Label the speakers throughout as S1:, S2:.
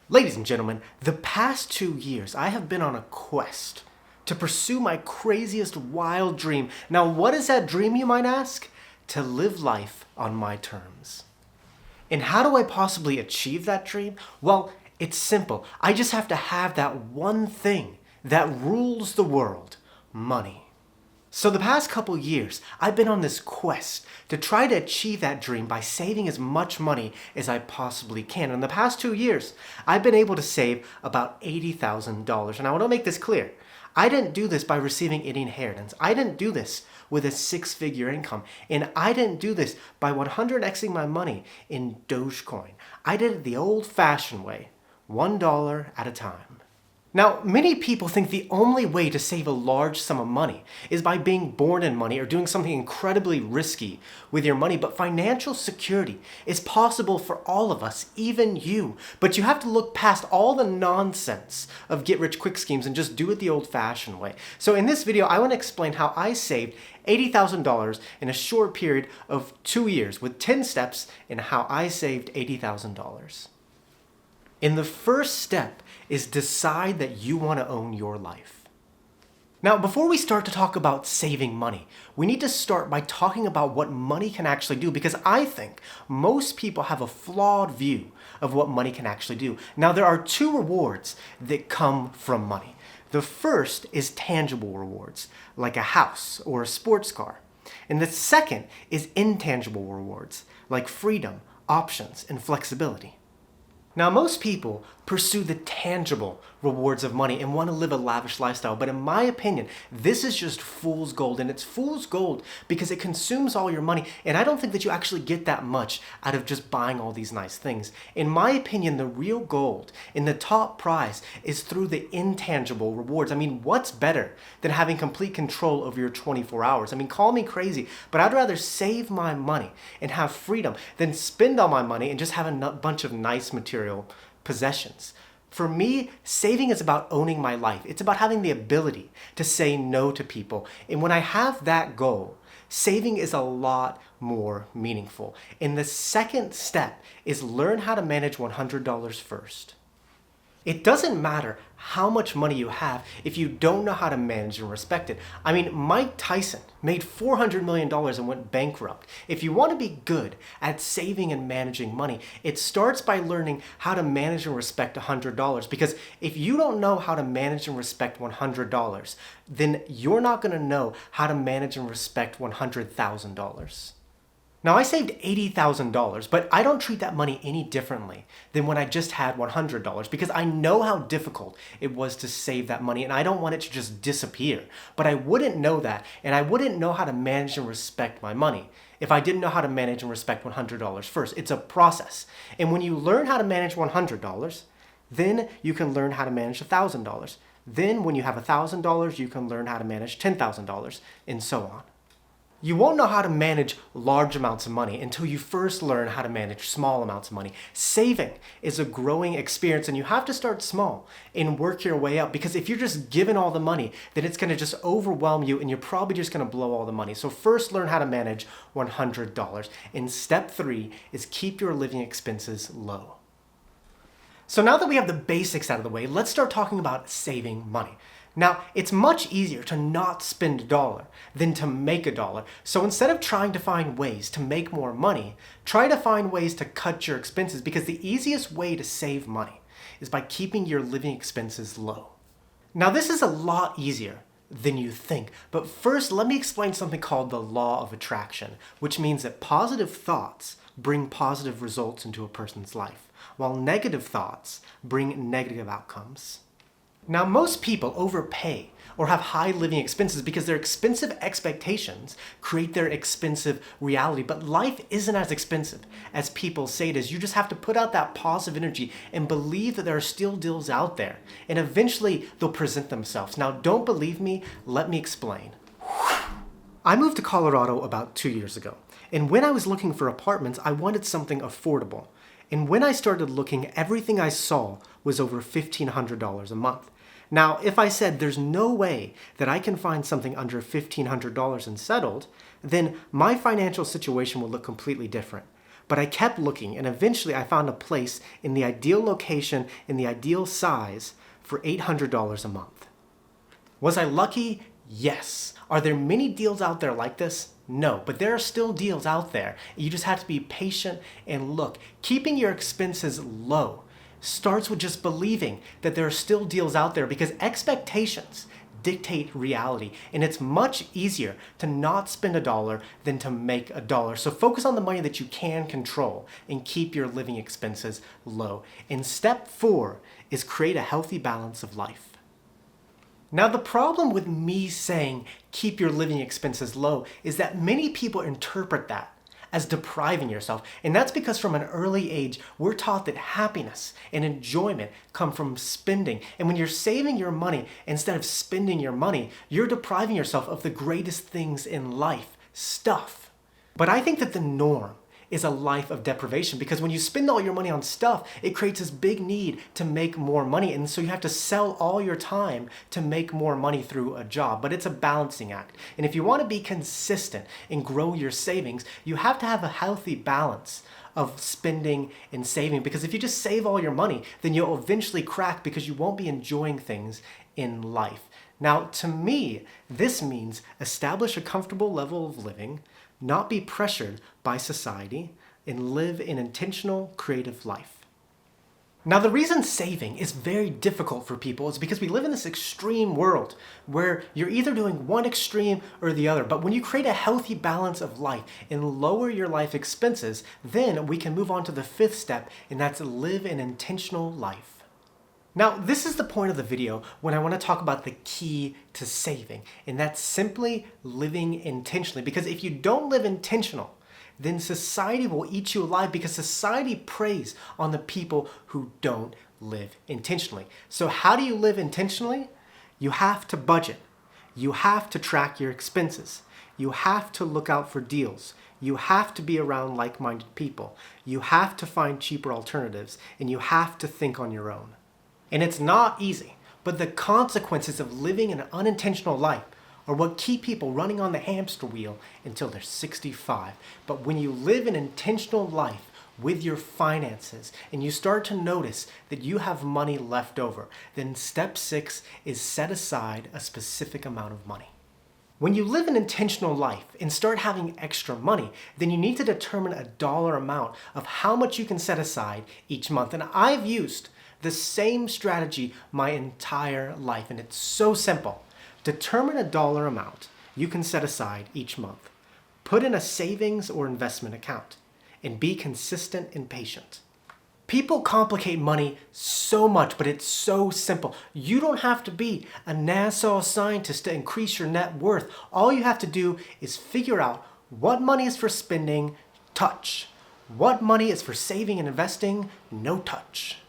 S1: Ladies and gentlemen, the past 2 years I have been on a quest to pursue my craziest wild dream. Now, what is that dream, you might ask? To live life on my terms. And how do I possibly achieve that dream? Well, it's simple. I just have to have that one thing that rules the world: money. So the past couple years, I've been on this quest to try to achieve that dream by saving as much money as I possibly can. In the past 2 years, I've been able to save about $80,000. And I want to make this clear. I didn't do this by receiving any inheritance. I didn't do this with a six-figure income. And I didn't do this by 100xing my money in Dogecoin. I did it the old-fashioned way, $1 at a time. Now, many people think the only way to save a large sum of money is by being born in money or doing something incredibly risky with your money, but financial security is possible for all of us, even you. But you have to look past all the nonsense of get-rich-quick schemes and just do it the old-fashioned way. So in this video, I want to explain how I saved $80,000 in a short period of 2 years with 10 steps in how I saved $80,000. And the first step is decide that you want to own your life. Now, before we start to talk about saving money, we need to start by talking about what money can actually do, because I think most people have a flawed view of what money can actually do. Now, there are two rewards that come from money. The first is tangible rewards, like a house or a sports car. And the second is intangible rewards, like freedom, options, and flexibility. Now, most people pursue the tangible rewards of money and want to live a lavish lifestyle, but in my opinion, this is just fool's gold, and it's fool's gold because it consumes all your money, and I don't think that you actually get that much out of just buying all these nice things. In my opinion, the real gold and the top prize is through the intangible rewards. I mean, what's better than having complete control over your 24 hours? I mean, call me crazy, but I'd rather save my money and have freedom than spend all my money and just have a bunch of nice material possessions. For me, saving is about owning my life. It's about having the ability to say no to people. And when I have that goal, saving is a lot more meaningful. And the second step is learn how to manage $100 first. It doesn't matter how much money you have if you don't know how to manage and respect it. I mean, Mike Tyson made $400 million and went bankrupt. If you want to be good at saving and managing money, it starts by learning how to manage and respect $100. Because if you don't know how to manage and respect $100, then you're not going to know how to manage and respect $100,000. Now, I saved $80,000, but I don't treat that money any differently than when I just had $100 because I know how difficult it was to save that money and I don't want it to just disappear. But I wouldn't know that, and I wouldn't know how to manage and respect my money if I didn't know how to manage and respect $100 first. It's a process. And when you learn how to manage $100, then you can learn how to manage $1,000. Then when you have $1,000, you can learn how to manage $10,000, and so on. You won't know how to manage large amounts of money until you first learn how to manage small amounts of money. Saving is a growing experience, and you have to start small and work your way up, because if you're just given all the money, then it's going to just overwhelm you and you're probably just going to blow all the money. So first learn how to manage $100. And step 3 is keep your living expenses low. So now that we have the basics out of the way, let's start talking about saving money. Now, it's much easier to not spend a dollar than to make a dollar. So instead of trying to find ways to make more money, try to find ways to cut your expenses, because the easiest way to save money is by keeping your living expenses low. Now, this is a lot easier than you think, but first let me explain something called the law of attraction, which means that positive thoughts bring positive results into a person's life, while negative thoughts bring negative outcomes. Now, most people overpay or have high living expenses because their expensive expectations create their expensive reality. But life isn't as expensive as people say it is. You just have to put out that positive energy and believe that there are still deals out there. And eventually they'll present themselves. Now, don't believe me? Let me explain. I moved to Colorado about 2 years ago. And when I was looking for apartments, I wanted something affordable. And when I started looking, everything I saw was over $1,500 a month. Now, if I said there's no way that I can find something under $1,500 and settled, then my financial situation would look completely different. But I kept looking, and eventually I found a place in the ideal location, in the ideal size, for $800 a month. Was I lucky? Yes. Are there many deals out there like this? No, but there are still deals out there. You just have to be patient and look. Keeping your expenses low starts with just believing that there are still deals out there, because expectations dictate reality, and it's much easier to not spend a dollar than to make a dollar. So focus on the money that you can control and keep your living expenses low. And step 4 is create a healthy balance of life. Now, the problem with me saying keep your living expenses low is that many people interpret that as depriving yourself. And that's because from an early age, we're taught that happiness and enjoyment come from spending. And when you're saving your money instead of spending your money, you're depriving yourself of the greatest things in life, stuff. But I think that the norm is a life of deprivation, because when you spend all your money on stuff, it creates this big need to make more money. And so you have to sell all your time to make more money through a job. But it's a balancing act. And if you want to be consistent and grow your savings, you have to have a healthy balance of spending and saving. Because if you just save all your money, then you'll eventually crack, because you won't be enjoying things in life. Now, to me, this means establish a comfortable level of living, not be pressured by society, and live an intentional, creative life. Now, the reason saving is very difficult for people is because we live in this extreme world where you're either doing one extreme or the other. But when you create a healthy balance of life and lower your life expenses, then we can move on to the 5th step, and that's live an intentional life. Now, this is the point of the video when I want to talk about the key to saving, and that's simply living intentionally. Because if you don't live intentional, then society will eat you alive, because society preys on the people who don't live intentionally. So how do you live intentionally? You have to budget. You have to track your expenses. You have to look out for deals. You have to be around like-minded people. You have to find cheaper alternatives, and you have to think on your own. And it's not easy, but the consequences of living an unintentional life are what keep people running on the hamster wheel until they're 65. But when you live an intentional life with your finances and you start to notice that you have money left over, then step 6 is set aside a specific amount of money. When you live an intentional life and start having extra money, then you need to determine a dollar amount of how much you can set aside each month. And I've used the same strategy my entire life, and it's so simple. Determine a dollar amount you can set aside each month. Put in a savings or investment account, and be consistent and patient. People complicate money so much, but it's so simple. You don't have to be a NASA scientist to increase your net worth. All you have to do is figure out what money is for spending, touch. What money is for saving and investing, no touch.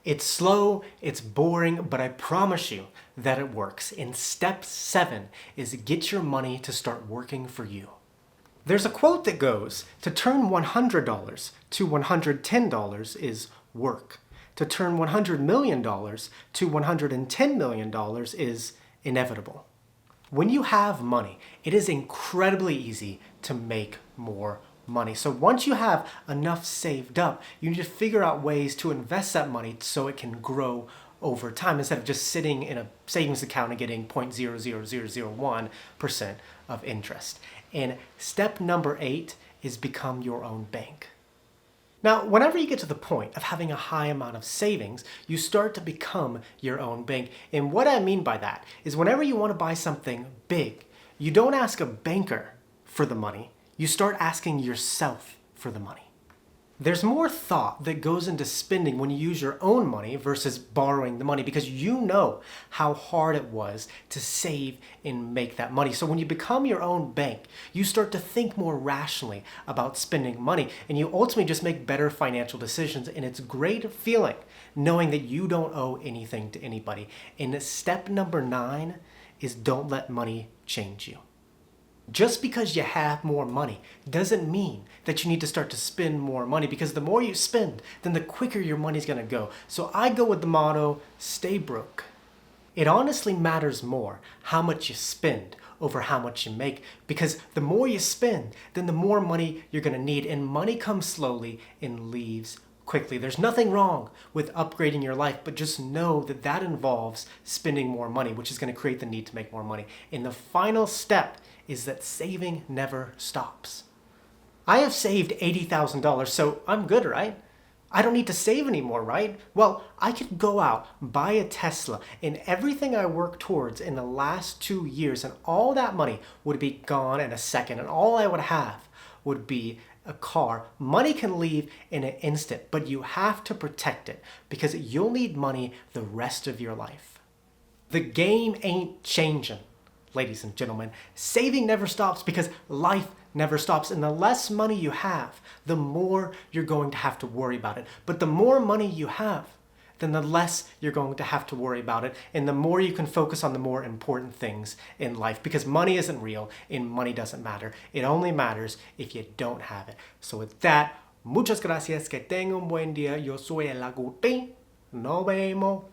S1: It's slow, it's boring, but I promise you that it works. And step 7 is get your money to start working for you. There's a quote that goes, to turn $100 to $110 is work. To turn $100 million to $110 million is inevitable. When you have money, it is incredibly easy to make more money. So once you have enough saved up, you need to figure out ways to invest that money so it can grow over time instead of just sitting in a savings account and getting 0.00001% of interest. And step number 8 is become your own bank. Now, whenever you get to the point of having a high amount of savings, you start to become your own bank. And what I mean by that is whenever you want to buy something big, you don't ask a banker for the money. You start asking yourself for the money. There's more thought that goes into spending when you use your own money versus borrowing the money, because you know how hard it was to save and make that money. So when you become your own bank, you start to think more rationally about spending money, and you ultimately just make better financial decisions. And it's a great feeling knowing that you don't owe anything to anybody. And step number 9 is don't let money change you. Just because you have more money doesn't mean that you need to start to spend more money, because the more you spend, then the quicker your money's going to go. So I go with the motto, stay broke. It honestly matters more how much you spend over how much you make, because the more you spend, then the more money you're going to need, and money comes slowly and leaves quickly. There's nothing wrong with upgrading your life, but just know that that involves spending more money, which is going to create the need to make more money. And the final step is that saving never stops. I have saved $80,000, so I'm good, right? I don't need to save anymore, right? Well, I could go out, buy a Tesla, and everything I worked towards in the last 2 years, and all that money would be gone in a second, and all I would have would be a car. Money can leave in an instant, but you have to protect it, because you'll need money the rest of your life. The game ain't changing, ladies and gentlemen. Saving never stops because life never stops. And the less money you have, the more you're going to have to worry about it. But the more money you have, then the less you're going to have to worry about it. And the more you can focus on the more important things in life, because money isn't real and money doesn't matter. It only matters if you don't have it. So with that, muchas gracias. Que tenga un buen día. Yo soy el Agustín. Nos vemos.